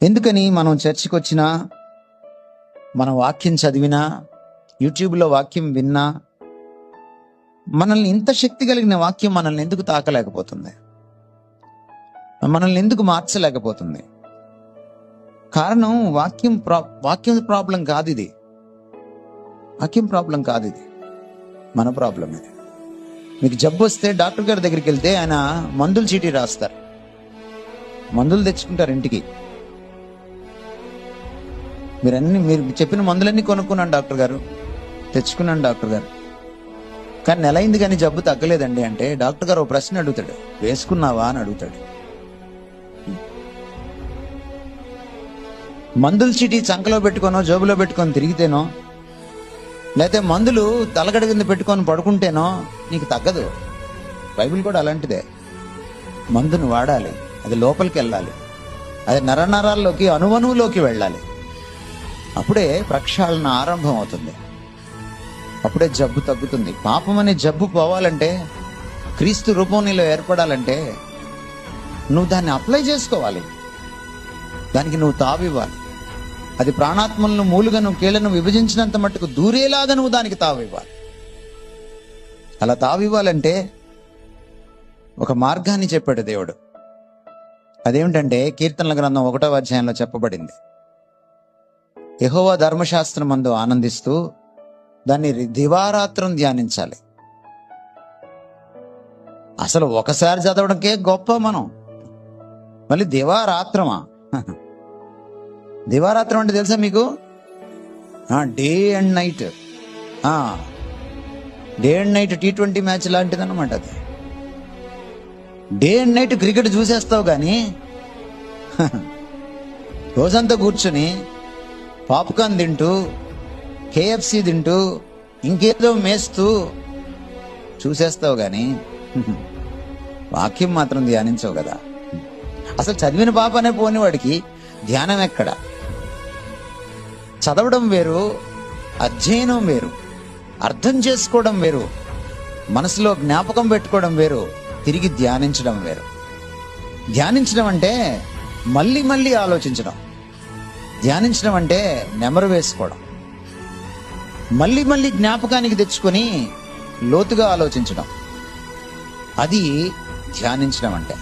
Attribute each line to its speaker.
Speaker 1: ఎందుకని మనం చర్చికి వచ్చినా, మన వాక్యం చదివినా, యూట్యూబ్లో వాక్యం విన్నా, మనల్ని ఇంత శక్తి కలిగిన వాక్యం మనల్ని ఎందుకు తాకలేకపోతుంది? మనల్ని ఎందుకు మార్చలేకపోతుంది? కారణం వాక్యం ప్రాబ్లం కాదు ఇది. వాక్యం ప్రాబ్లం కాదు ఇది, మన ప్రాబ్లం ఇది. మీకు జబ్బు వస్తే డాక్టర్ గారి దగ్గరికి వెళ్తే ఆయన మందులు చీటీ రాస్తారు, మందులు తెచ్చుకుంటారు ఇంటికి. మీరు చెప్పిన మందులన్నీ కొనుక్కున్నాను డాక్టర్ గారు, తెచ్చుకున్నాను డాక్టర్ గారు, కానీ నెల అయింది కానీ జబ్బు తగ్గలేదండి అంటే డాక్టర్ గారు ఒక ప్రశ్న అడుగుతాడు, వేసుకున్నావా అని అడుగుతాడు. మందుల చీటీ చంకలో పెట్టుకోనో జోబులో పెట్టుకొని తిరిగితేనో, లేకపోతే మందులు తలగడ కింద పెట్టుకొని పడుకుంటేనో నీకు తగ్గదు. బైబిల్ కూడా అలాంటిదే. మందును వాడాలి, అది లోపలికి వెళ్ళాలి, అది నరనరాల్లోకి అణువణువులోకి వెళ్ళాలి. అప్పుడే ప్రక్షాళన ఆరంభం అవుతుంది, అప్పుడే జబ్బు తగ్గుతుంది. పాపం అనే జబ్బు పోవాలంటే, క్రీస్తు రూపం నీలో ఏర్పడాలంటే నువ్వు దాన్ని అప్లై చేసుకోవాలి, దానికి నువ్వు తావివ్వాలి. అది ప్రాణాత్మలను మూలుగను కీళ్లను విభజించినంత మట్టుకు దూరేలాగా నువ్వు దానికి తావివ్వాలి. అలా తావివ్వాలంటే ఒక మార్గాన్ని చెప్పాడు దేవుడు. అదేమిటంటే కీర్తనల గ్రంథం 1వ అధ్యాయంలో చెప్పబడింది. యెహోవా ధర్మశాస్త్రమందు ఆనందిస్తూ దాన్ని దివారాత్రం ధ్యానించాలి. అసలు ఒకసారి చదవడానికే గొప్ప, మనం మళ్ళీ దివారాత్రమా? దివారాత్రం అంటే తెలుసా మీకు? Day and night. Day and night T20 match లాంటిది అన్నమాట అది. డే అండ్ నైట్ క్రికెట్ చూసేస్తావు కానీ రోజంతా కూర్చొని పాప్కార్న్ తింటూ, KFC తింటూ, ఇంకేదో మేస్తూ చూసేస్తావు కానీ వాక్యం మాత్రం ధ్యానించవు కదా. అసలు చదివిన పాపనే పోని వాడికి ధ్యానం ఎక్కడ? చదవడం వేరు, అధ్యయనం వేరు, అర్థం చేసుకోవడం వేరు, మనసులో జ్ఞాపకం పెట్టుకోవడం వేరు, తిరిగి ధ్యానించడం వేరు. ధ్యానించడం అంటే మళ్ళీ మళ్ళీ ఆలోచించడం, ధ్యానించడం అంటే నెమరు వేసుకోవడం, మళ్ళీ మళ్ళీ జ్ఞాపకానికి తెచ్చుకొని లోతుగా ఆలోచించడం. అది ధ్యానించడం అంటే.